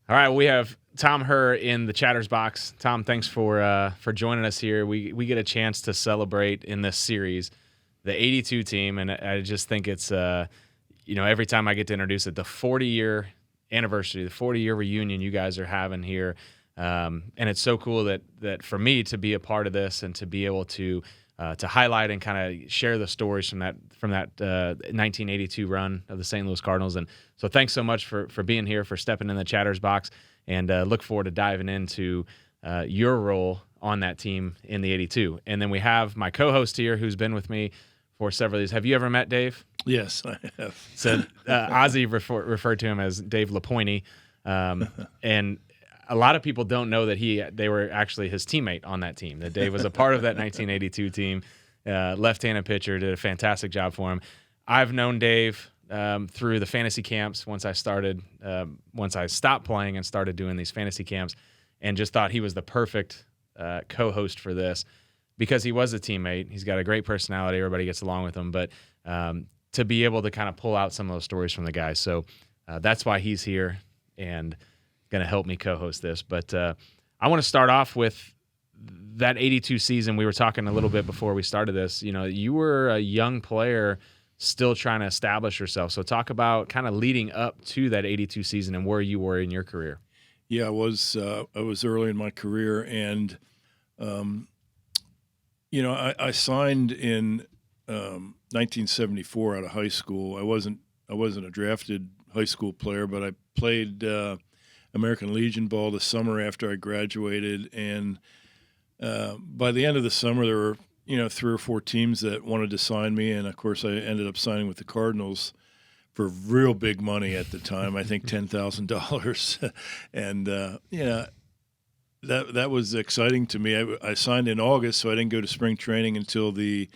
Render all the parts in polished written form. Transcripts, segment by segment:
All right, we have Tom Herr in the chatter's box. Tom, thanks for joining us here. We get a chance to celebrate in this series the 82 team, and I just think it's every time I get to introduce it, the 40-year anniversary, the 40-year reunion you guys are having here, and it's so cool that for me to be a part of this and to be able to highlight and kind of share the stories from that 1982 run of the St. Louis Cardinals. And so thanks so much for being here, for stepping in the chatter's box, and look forward to diving into your role on that team in the 82. And then we have my co-host here who's been with me for several years. Have you ever met Dave? Yes, I have. So Ozzie referred to him as Dave LaPointe. And a lot of people don't know that they were actually his teammate on that team, that Dave was a part of that 1982 team. Left-handed pitcher, did a fantastic job for him. I've known Dave through the fantasy camps once I stopped playing and started doing these fantasy camps, and just thought he was the perfect co-host for this because he was a teammate. He's got a great personality. Everybody gets along with him, but to be able to kind of pull out some of those stories from the guys. So that's why he's here and going to help me co-host this. But I want to start off with that 82 season. We were talking a little bit before we started this. You were a young player still trying to establish yourself. So talk about kind of leading up to that 82 season and where you were in your career. Yeah, I was early in my career, and I signed in 1974 out of high school. I wasn't a drafted high school player, but I played American Legion ball the summer after I graduated, and by the end of the summer, there were 3 or 4 teams that wanted to sign me, and of course, I ended up signing with the Cardinals for real big money at the time. I think $10,000, and that was exciting to me. I signed in August, so I didn't go to spring training until the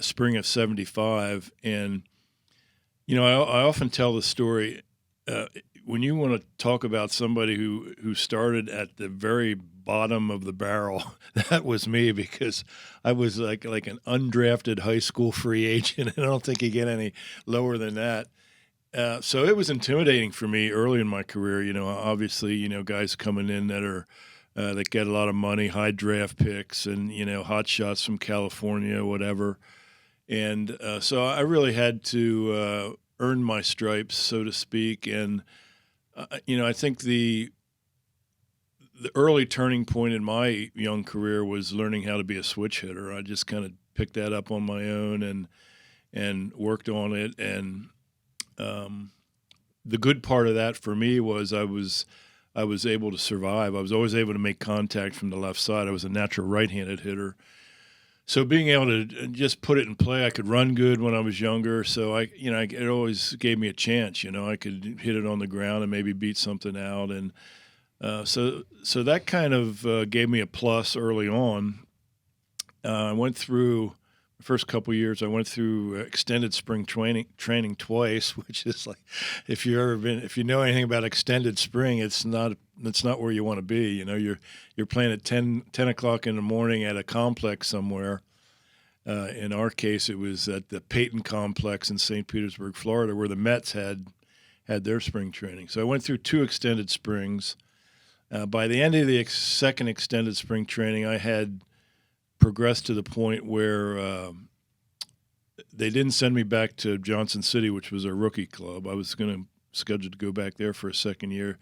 spring of '75, and I often tell the story. When you want to talk about somebody who started at the very bottom of the barrel, that was me, because I was like an undrafted high school free agent, and I don't think you get any lower than that. So it was intimidating for me early in my career. Obviously, guys coming in that get a lot of money, high draft picks, and hot shots from California, whatever. And so I really had to earn my stripes, so to speak, and I think the early turning point in my young career was learning how to be a switch hitter. I just kind of picked that up on my own and worked on it. And the good part of that for me was I was able to survive. I was always able to make contact from the left side. I was a natural right-handed hitter. So being able to just put it in play, I could run good when I was younger. So it always gave me a chance. I could hit it on the ground and maybe beat something out, and so that kind of gave me a plus early on. I went through the first couple of years. I went through extended spring training twice, which is like, if you know anything about extended spring, it's not where you want to be. You're playing at 10 o'clock in the morning at a complex somewhere. In our case, it was at the Peyton Complex in St. Petersburg, Florida, where the Mets had their spring training. So I went through 2 extended springs. By the end of the second extended spring training, I had progressed to the point where they didn't send me back to Johnson City, which was a rookie club. I was scheduled to go back there for a second year.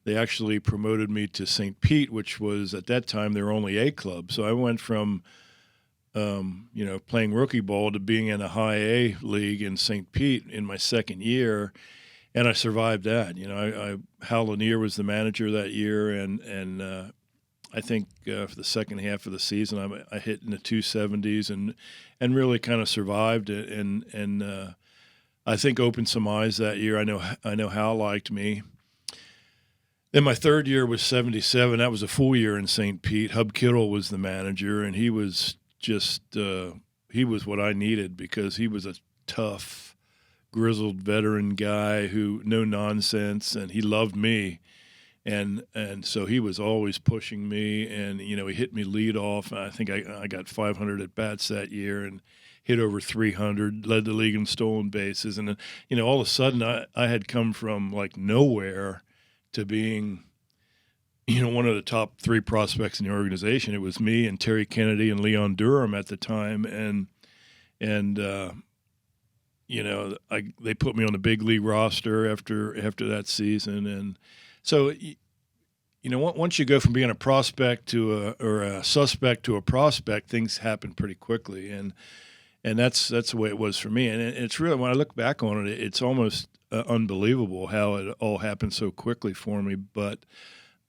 They actually promoted me to St. Pete, which was at that time their only A club. So I went from playing rookie ball to being in a high A league in St. Pete in my second year, and I survived that. Hal Lanier was the manager that year, and I think for the second half of the season, I hit in the 270s and really kind of survived it, and I think opened some eyes that year. I know Hal liked me. Then my third year was 77. That was a full year in St. Pete. Hub Kittle was the manager, and he was just he was what I needed, because he was a tough, grizzled veteran guy who no nonsense, and he loved me. And so he was always pushing me, and he hit me lead off. I think I got 500 at bats that year and hit over 300, led the league in stolen bases, and all of a sudden I had come from like nowhere to being, one of the top 3 prospects in the organization. It was me and Terry Kennedy and Leon Durham at the time, and they put me on the big league roster after that season, and so once you go from being a prospect to a suspect to a prospect, things happen pretty quickly, and that's the way it was for me. And it's really, when I look back on it, it's almost unbelievable how it all happened so quickly for me. But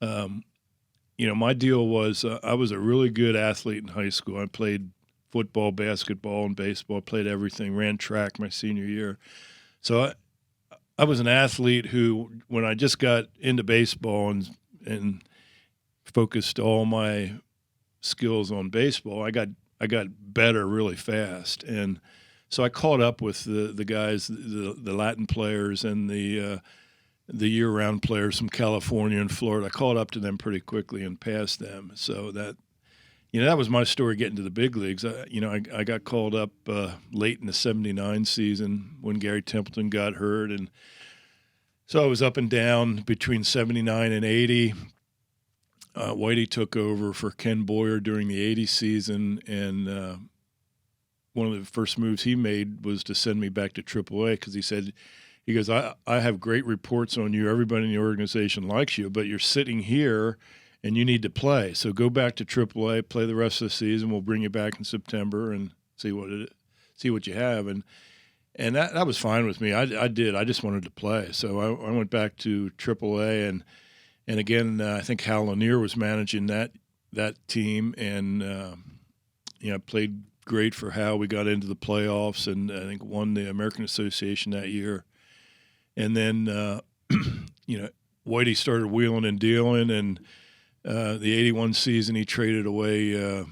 my deal was I was a really good athlete in high school. I played football, basketball, and baseball. I played everything. Ran track my senior year. So I was an athlete who, when I just got into baseball and focused all my skills on baseball, I got better really fast, and so I caught up with the guys, the Latin players and the year-round players from California and Florida. I caught up to them pretty quickly and passed them. So that was my story getting to the big leagues. I got called up late in the '79 season when Gary Templeton got hurt, and so I was up and down between '79 and '80. Whitey took over for Ken Boyer during the '80 season, and one of the first moves he made was to send me back to AAA because he goes, I have great reports on you. Everybody in the organization likes you, but you're sitting here and you need to play. So go back to AAA, play the rest of the season. We'll bring you back in September and see what you have. And that was fine with me. I did. I just wanted to play. So I went back to AAA, and again, I think Hal Lanier was managing that team, and I played great for Hal. We got into the playoffs, and I think won the American Association that year. And then Whitey started wheeling and dealing, and the '81 season he traded away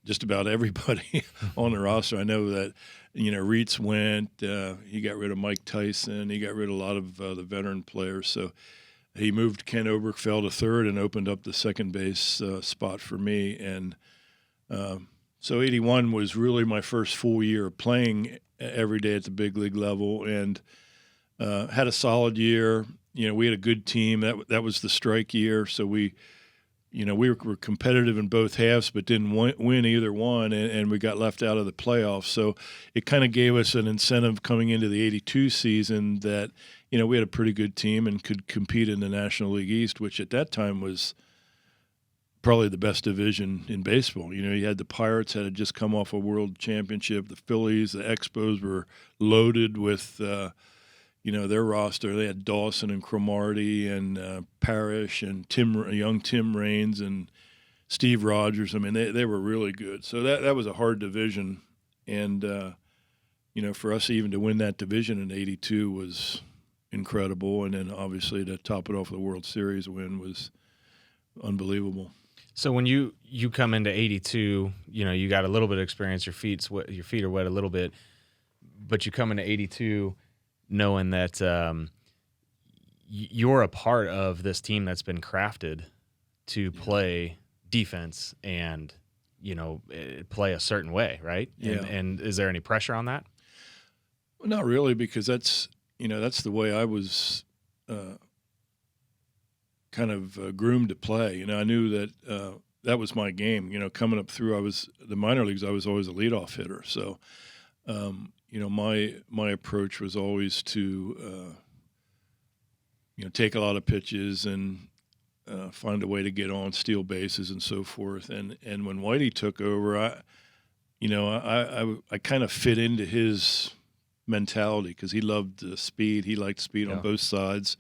just about everybody on the roster. I know that Reitz went. He got rid of Mike Tyson. He got rid of a lot of the veteran players. So he moved Ken Oberkfell to third and opened up the second base spot for me. And so '81 was really my first full year of playing every day at the big league level, and had a solid year. We had a good team. That was the strike year, so we were competitive in both halves, but didn't win either one, and we got left out of the playoffs. So it kind of gave us an incentive coming into the '82 season that we had a pretty good team and could compete in the National League East, which at that time was probably the best division in baseball. You had the Pirates had just come off a world championship. The Phillies, the Expos were loaded with their roster. They had Dawson and Cromartie and Parrish and young Tim Raines and Steve Rogers. I mean, they were really good. So that was a hard division, and for us even to win that division in '82 was incredible, and then obviously to top it off with the World Series win was unbelievable. So when you come into '82, you got a little bit of experience. Your feet are wet a little bit, but you come into '82 knowing that you're a part of this team that's been crafted to play defense and play a certain way, right? Yeah. And is there any pressure on that? Well, not really, because that's the way I was kind of groomed to play. I knew that that was my game. Coming up through, the minor leagues, I was always a leadoff hitter. So, my approach was always to, take a lot of pitches and find a way to get on, steal bases, and so forth. And when Whitey took over, I kind of fit into his mentality because he loved speed. He liked speed on both sides,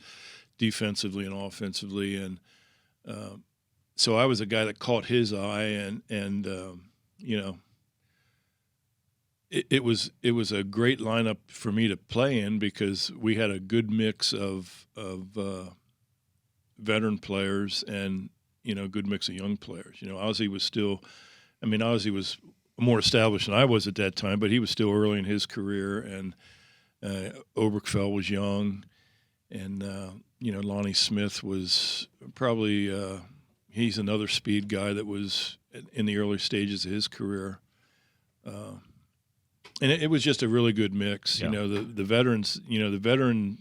defensively and offensively, and so I was a guy that caught his eye, and it was a great lineup for me to play in because we had a good mix of veteran players and a good mix of young players. Ozzie was more established than I was at that time, but he was still early in his career, and Oberkfell was young, and Lonnie Smith was probably he's another speed guy that was in the early stages of his career. And it was just a really good mix. Yeah. The veterans, the veteran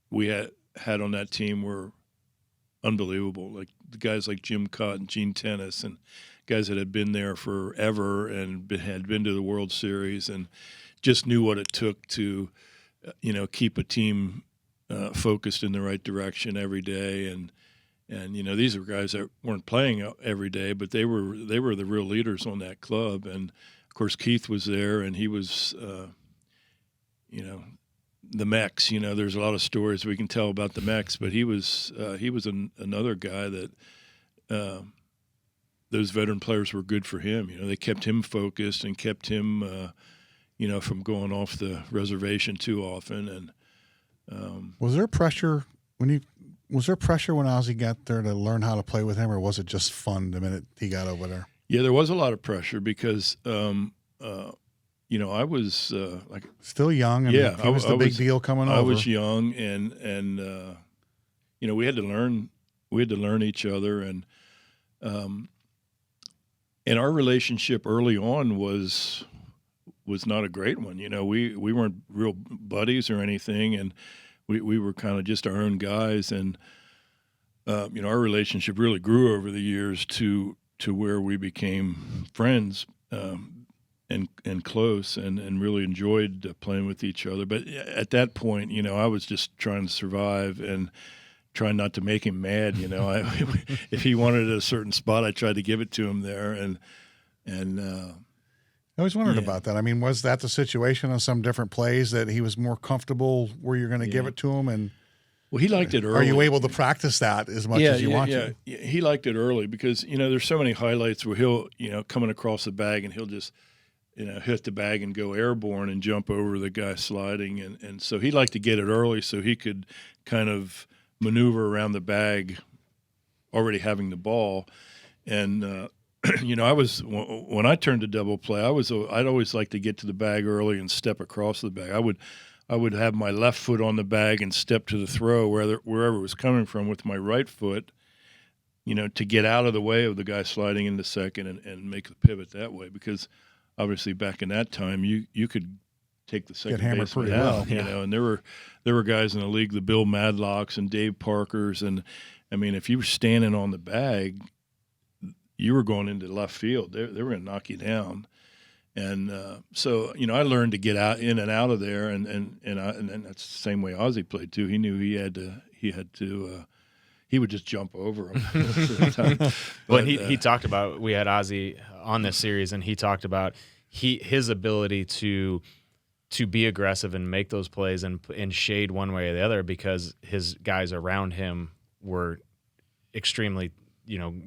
we had had on that team were unbelievable. Like the guys like Jim Cott and Gene Tennis, and guys that had been there forever and had been to the World Series and just knew what it took to, keep a team focused in the right direction every day. And these were guys that weren't playing every day, but they were the real leaders on that club. And of course Keith was there, and he was, the Mex. There's a lot of stories we can tell about the Mex, but he was another guy that those veteran players were good for him. They kept him focused and kept him, from going off the reservation too often. And was there pressure when Ozzie got there to learn how to play with him, or was it just fun the minute he got over there? Yeah, there was a lot of pressure because I was still young, and yeah, he was the big deal coming over. I was young, and we had to learn each other, and our relationship early on was not a great one. We weren't real buddies or anything, and we were kind of just our own guys, and our relationship really grew over the years to where we became friends. And close and really enjoyed playing with each other. But at that point, I was just trying to survive and trying not to make him mad. If he wanted a certain spot, I tried to give it to him there. And I always wondered about that. I mean, was that the situation on some different plays that he was more comfortable where you're going to give it to him? And well, he liked it early. Are you able to practice that as much as you want to? Yeah, he liked it early because there's so many highlights where he'll coming across the bag and he'll just hit the bag and go airborne and jump over the guy sliding. And so he liked to get it early so he could kind of maneuver around the bag already having the ball. And, when I turned to double play, I'd always like to get to the bag early and step across the bag. I would have my left foot on the bag and step to the throw wherever it was coming from with my right foot, to get out of the way of the guy sliding into second and make the pivot that way. Because obviously, back in that time, you could take the second baseman out, and there were guys in the league, the Bill Madlocks and Dave Parkers, and I mean, if you were standing on the bag, you were going into left field. They were going to knock you down, and so I learned to get in and out of there, and that's the same way Ozzie played too. He knew he had to. He would just jump over him. But he talked about, we had Ozzie on this series, and he talked about his ability to be aggressive and make those plays and shade one way or the other because his guys around him were extremely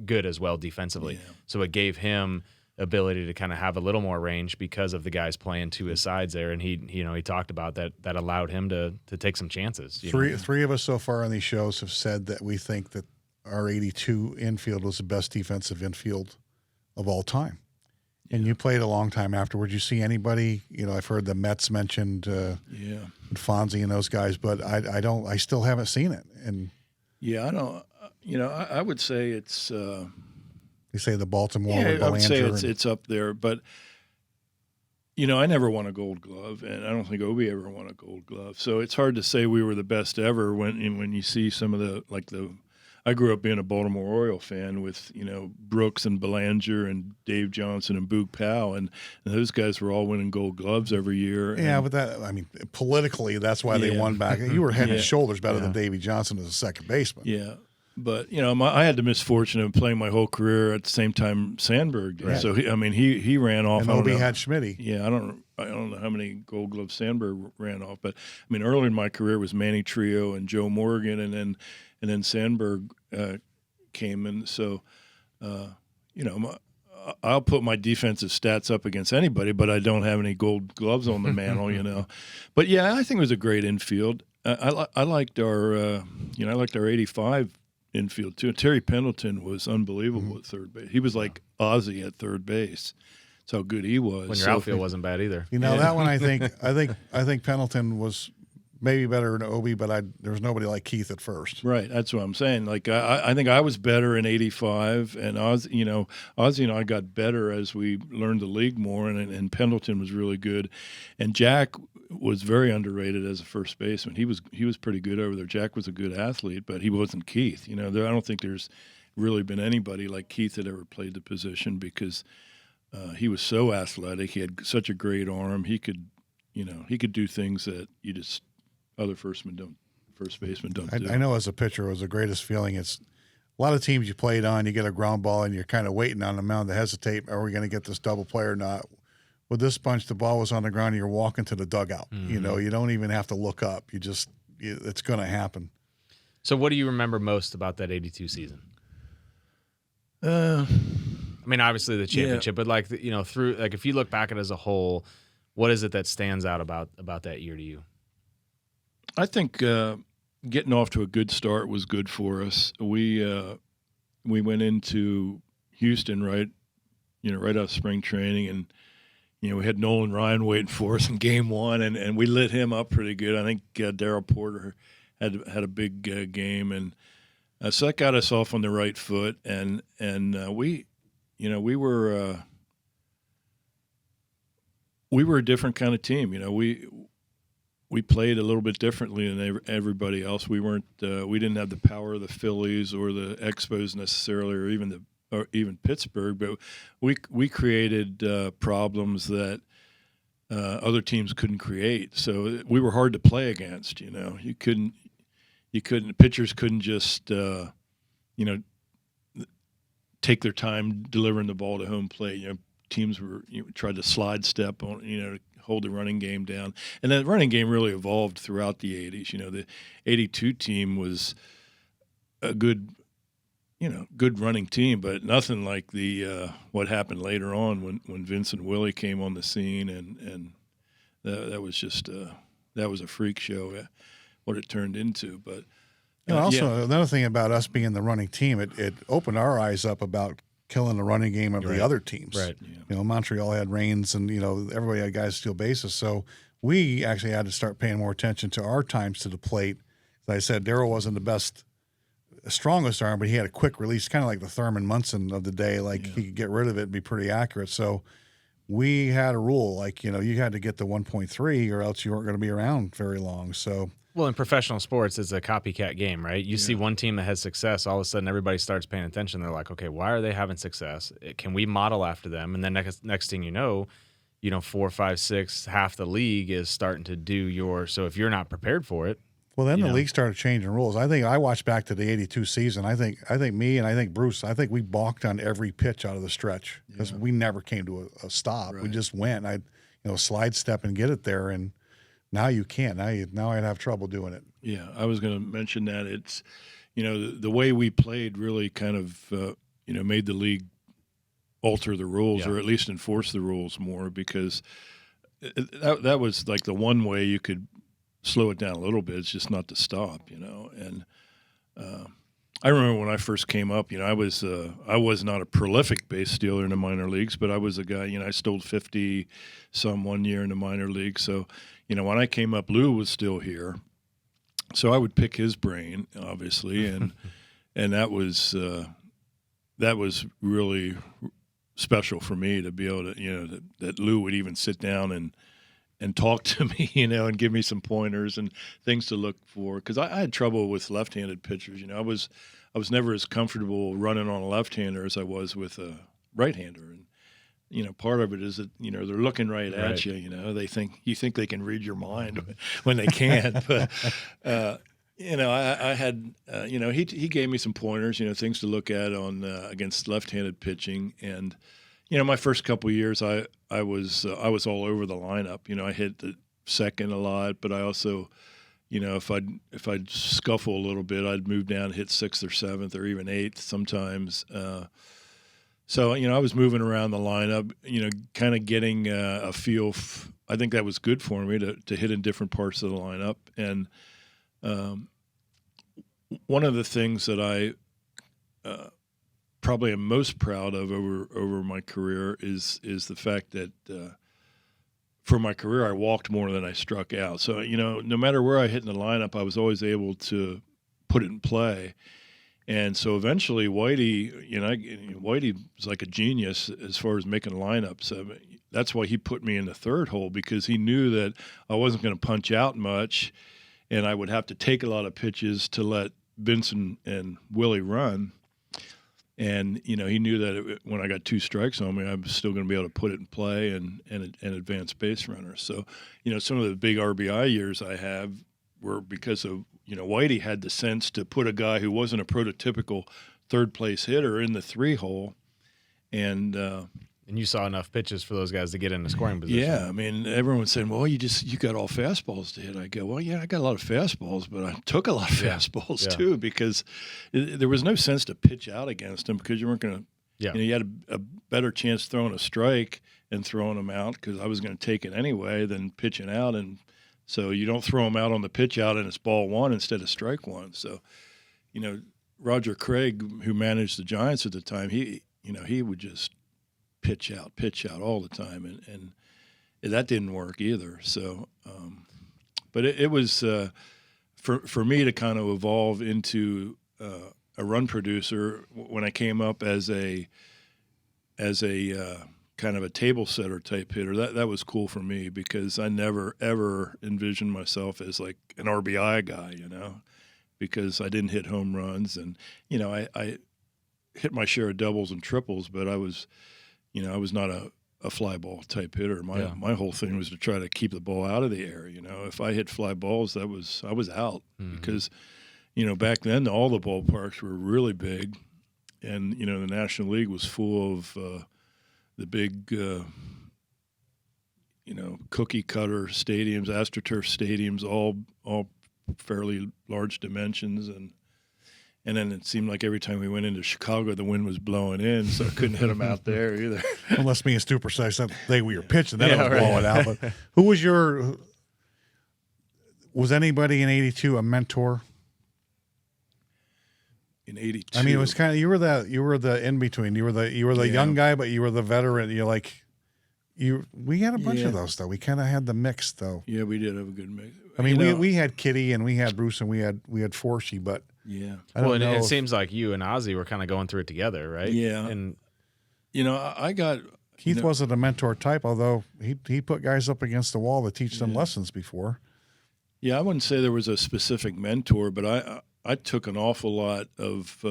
good as well defensively. Yeah. So it gave him ability to kind of have a little more range because of the guys playing to his sides there, and he talked about that allowed him to take some chances. Three of us so far on these shows have said that we think that our 82 infield was the best defensive infield of all time. And you played a long time afterwards. You see anybody? I've heard the Mets mentioned, Fonzie and those guys, but I still haven't seen it. And yeah, I don't. I would say it's. You say the Baltimore. Yeah, I would say it's up there, but I never won a Gold Glove, and I don't think Obie ever won a Gold Glove. So it's hard to say we were the best ever when you see some of the. I grew up being a Baltimore Oriole fan with Brooks and Belanger and Dave Johnson and Boog Powell, and those guys were all winning Gold Gloves every year. Yeah, but politically, that's why they won back. You were head and shoulders better than Davey Johnson as a second baseman. Yeah. But I had the misfortune of playing my whole career at the same time Sandberg did. Right. So he ran off. And Obie had Schmitty. Yeah, I don't know how many Gold Gloves Sandberg ran off, but early in my career was Manny Trio and Joe Morgan, and then Sandberg came in. So I'll put my defensive stats up against anybody, but I don't have any Gold Gloves on the mantle. But yeah, I think it was a great infield. I liked our 85. Infield too. Terry Pendleton was unbelievable at third base. He was like Ozzie at third base. That's how good he was. When your outfield wasn't bad either. That one I think Pendleton was maybe better than Obi, but there was nobody like Keith at first. Right, that's what I'm saying. Like I think I was better in '85, and Ozzie and I got better as we learned the league more, and Pendleton was really good, and Jack was very underrated as a first baseman. He was pretty good over there. Jack was a good athlete, but he wasn't Keith. I don't think there's really been anybody like Keith that ever played the position because he was so athletic. He had such a great arm. He could do things that other first basemen don't do. I know as a pitcher, it was the greatest feeling. It's a lot of teams you played on, you get a ground ball, and you're kind of waiting on the mound to hesitate. Are we going to get this double play or not? With this bunch, the ball was on the ground, and you're walking to the dugout. Mm-hmm. You don't even have to look up. It's going to happen. So what do you remember most about that 82 season? I mean, obviously the championship, but through if you look back at it as a whole, what is it that stands out about that year to you? I think getting off to a good start was good for us. We went into Houston right out of spring training, and we had Nolan Ryan waiting for us in game one, and we lit him up pretty good. I think Darryl Porter had a big game, and so that got us off on the right foot, and we were a different kind of team. We played a little bit differently than everybody else. We didn't have the power of the Phillies or the Expos necessarily, or even Pittsburgh, but we created problems that other teams couldn't create. So we were hard to play against. You couldn't. Pitchers couldn't just take their time delivering the ball to home plate. Teams tried to slide step on to hold the running game down, and that running game really evolved throughout the '80s. The '82 team was a good running team, but nothing like the what happened later on when Vince and Willie came on the scene, and that was just that was a freak show, what it turned into. But another thing about us being the running team, it opened our eyes up about killing the running game of the other teams. Right. Yeah. Montreal had Reigns, and everybody had guys steal bases, so we actually had to start paying more attention to our times to the plate. As I said, Darryl wasn't the strongest arm, but he had a quick release, kind of like the Thurman Munson of the day. He could get rid of it and be pretty accurate. So we had a rule, you had to get to 1.3 or else you weren't going to be around very long. So, well, in professional sports, it's a copycat game, right? You see one team that has success, all of a sudden everybody starts paying attention. They're like, okay, why are they having success? Can we model after them? And then next thing you know, 4, 5, 6, half the league is starting to do so if you're not prepared for it. Well, then the league started changing rules. I think I watched back to the '82 season. I think me and I think Bruce. I think we balked on every pitch out of the stretch because we never came to a stop. Right. We just went. I'd slide step and get it there, and now you can't. Now I'd have trouble doing it. Yeah, I was going to mention that it's the way we played really kind of made the league alter the rules or at least enforce the rules more because that was like the one way you could slow it down a little bit. It's just not to stop, And I remember when I first came up, I was not a prolific base stealer in the minor leagues, but I was a guy. I stole 50 some one year in the minor league. So, when I came up, Lou was still here, so I would pick his brain, obviously, and that was really special for me to be able to, that Lou would even sit down and talk to me, and give me some pointers and things to look for. Because I had trouble with left-handed pitchers. I was never as comfortable running on a left-hander as I was with a right-hander. And part of it is that they're looking right at you. They think they can read your mind when they can't. But I had he gave me some pointers. Things to look at on against left-handed pitching. And my first couple of years, I was all over the lineup. I hit the second a lot, but I also, if I'd scuffle a little bit, I'd move down and hit sixth or seventh or even eighth sometimes. So I was moving around the lineup, kind of getting a feel. I think that was good for me to hit in different parts of the lineup. And one of the things that I probably am most proud of over my career is the fact that for my career, I walked more than I struck out. So, no matter where I hit in the lineup, I was always able to put it in play. And so eventually Whitey, Whitey was like a genius as far as making lineups. I mean, that's why he put me in the third hole, because he knew that I wasn't going to punch out much and I would have to take a lot of pitches to let Vincent and Willie run. And, he knew that when I got 2 strikes on me, I was still going to be able to put it in play and advance base runners. So, some of the big RBI years I have were because of, Whitey had the sense to put a guy who wasn't a prototypical third-place hitter in the 3-hole. And you saw enough pitches for those guys to get in the scoring position. Yeah, I mean, everyone's saying, well, you got all fastballs to hit. I go, well, yeah, I got a lot of fastballs, but I took a lot of fastballs too, because there was no sense to pitch out against them, because you weren't going to, you had a better chance throwing a strike and throwing them out, because I was going to take it anyway, than pitching out. And so you don't throw them out on the pitch out and it's ball 1 instead of strike 1. So, Roger Craig, who managed the Giants at the time, he would just pitch out all the time, and that didn't work either. So, but it was for me to kind of evolve into a run producer when I came up as a kind of a table setter type hitter. That was cool for me, because I never ever envisioned myself as like an RBI guy, because I didn't hit home runs, and I hit my share of doubles and triples, but I was not a fly ball type hitter. My whole thing was to try to keep the ball out of the air. If I hit fly balls, I was out, because back then all the ballparks were really big, and the National League was full of the big cookie cutter stadiums, AstroTurf stadiums, all fairly large dimensions, and then it seemed like every time we went into Chicago, the wind was blowing in, so I couldn't hit them out there either. Unless me and Stu Precise, that day we were pitching, then I was blowing out. But who was was anybody in '82 a mentor? In '82, I mean, it was kind of you were the in between. You were the young guy, but you were the veteran. We had a bunch of those though. We kind of had the mix though. Yeah, we did have a good mix. I mean, we had Kitty and we had Bruce and we had Forshee, but yeah. Well, and it seems like you and Ozzie were kind of going through it together, right? Yeah. And I got Keith wasn't a mentor type, although he put guys up against the wall to teach them lessons before. Yeah, I wouldn't say there was a specific mentor, but I took an awful lot of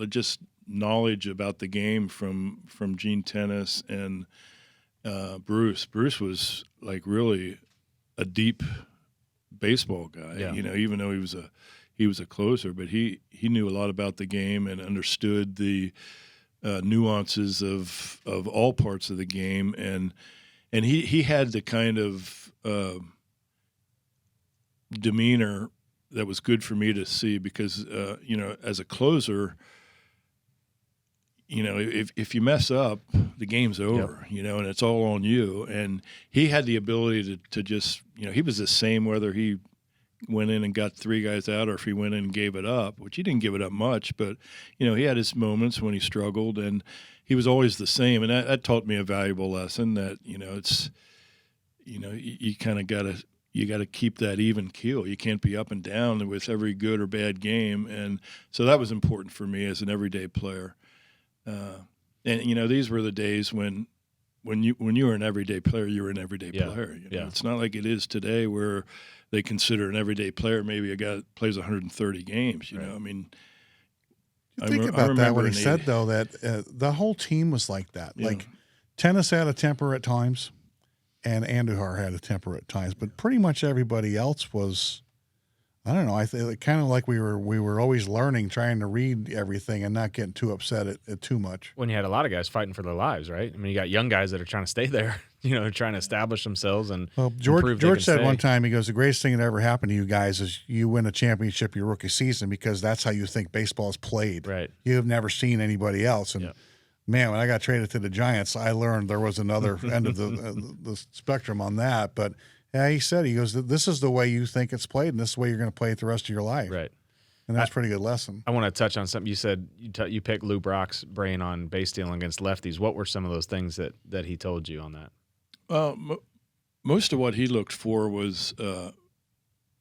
just knowledge about the game from Gene Tennis and Bruce. Bruce was like really a deep baseball guy. Yeah. Even though he was a closer, but he knew a lot about the game and understood the nuances of all parts of the game, and he had the kind of demeanor that was good for me to see, because as a closer, if you mess up, the game's over, and it's all on you. And he had the ability to just, he was the same whether he went in and got 3 guys out or if he went in and gave it up, which he didn't give it up much, but, he had his moments when he struggled, and he was always the same. And that taught me a valuable lesson that, it's, you kind of got to keep that even keel. You can't be up and down with every good or bad game. And so that was important for me as an everyday player. And these were the days when you were an everyday player, you were an everyday player. It's not like it is today where they consider an everyday player maybe a guy that plays 130 games. Right. I mean, think about that when he said though that the whole team was like that. Yeah. Like Tennis had a temper at times, and Andujar had a temper at times, but pretty much everybody else was. I don't know. I think kind of like we were always learning, trying to read everything and not getting too upset at too much. When you had a lot of guys fighting for their lives, right? I mean, you got young guys that are trying to stay there, trying to establish themselves and. Well, George said one time, he goes, "The greatest thing that ever happened to you guys is you win a championship your rookie season, because that's how you think baseball is played. Right. You have never seen anybody else." And man, when I got traded to the Giants, I learned there was another end of the spectrum on that, but. Yeah, he goes, this is the way you think it's played, and this is the way you're going to play it the rest of your life. Right. And that's a pretty good lesson. I want to touch on something you said. You picked Lou Brock's brain on base stealing against lefties. What were some of those things that he told you on that? most of what he looked for was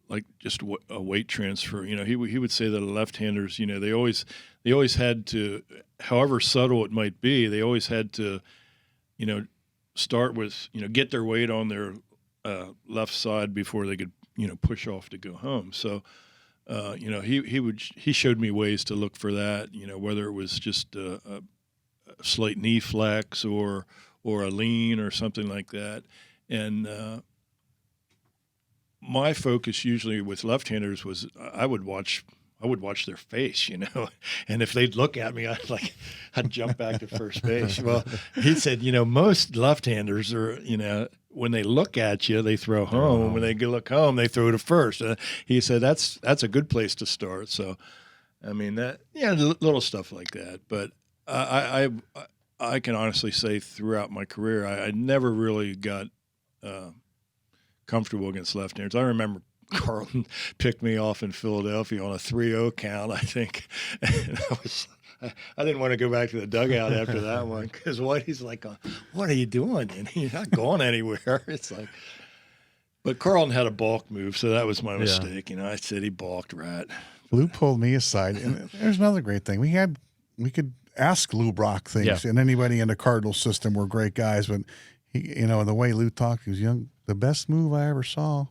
like just a weight transfer. He would say that left-handers, they always had to, however subtle it might be, they always had to, start with, get their weight on their left side before they could, push off to go home. So, he showed me ways to look for that, whether it was just a slight knee flex or a lean or something like that. And my focus usually with left-handers was I would watch their face, and if they'd look at me, I'd jump back to first base. Well, he said, most left-handers are, when they look at you, they throw home. When they look home, they throw to first. He said that's a good place to start. So, I mean little stuff like that. But I can honestly say throughout my career, I never really got comfortable against left-handers. I remember Carlton picked me off in Philadelphia on a 3-0 count, I think. And I didn't want to go back to the dugout after that one because Whitey's like, what are you doing? And he's not going anywhere. It's like, but Carlton had a balk move, so that was my mistake. I said he balked right. Lou pulled me aside, and there's another great thing. We could ask Lou Brock things, and anybody in the Cardinals system were great guys, but he, the way Lou talked, he was young. The best move I ever saw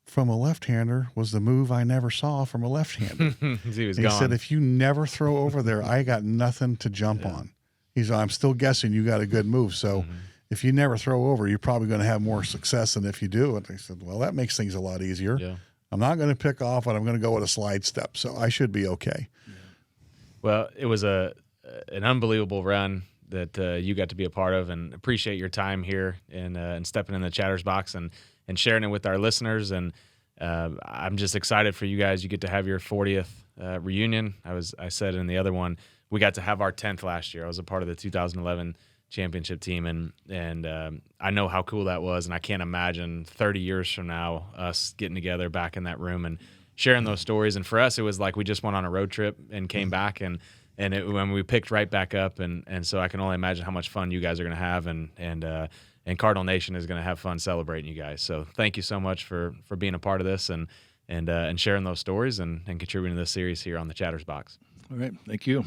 from a left-hander was the move I never saw from a left-hander. He said, if you never throw over there, I got nothing to jump on. He said, I'm still guessing you got a good move. So if you never throw over, you're probably going to have more success than if you do. And I said, well, that makes things a lot easier. Yeah. I'm not going to pick off, but I'm going to go with a slide step. So I should be okay. Yeah. Well, it was an unbelievable run that you got to be a part of, and appreciate your time here and stepping in the Chatter's box and sharing it with our listeners. And I'm just excited for you guys. You get to have your 40th reunion. I said in the other one, we got to have our 10th last year. I was a part of the 2011 championship team, and I know how cool that was, and I can't imagine 30 years from now us getting together back in that room and sharing those stories. And for us, it was like we just went on a road trip and came back, and when we picked right back up, and so I can only imagine how much fun you guys are going to have, and Cardinal Nation is going to have fun celebrating you guys. So thank you so much for being a part of this and sharing those stories and contributing to this series here on the Chatter's Box. All right, thank you.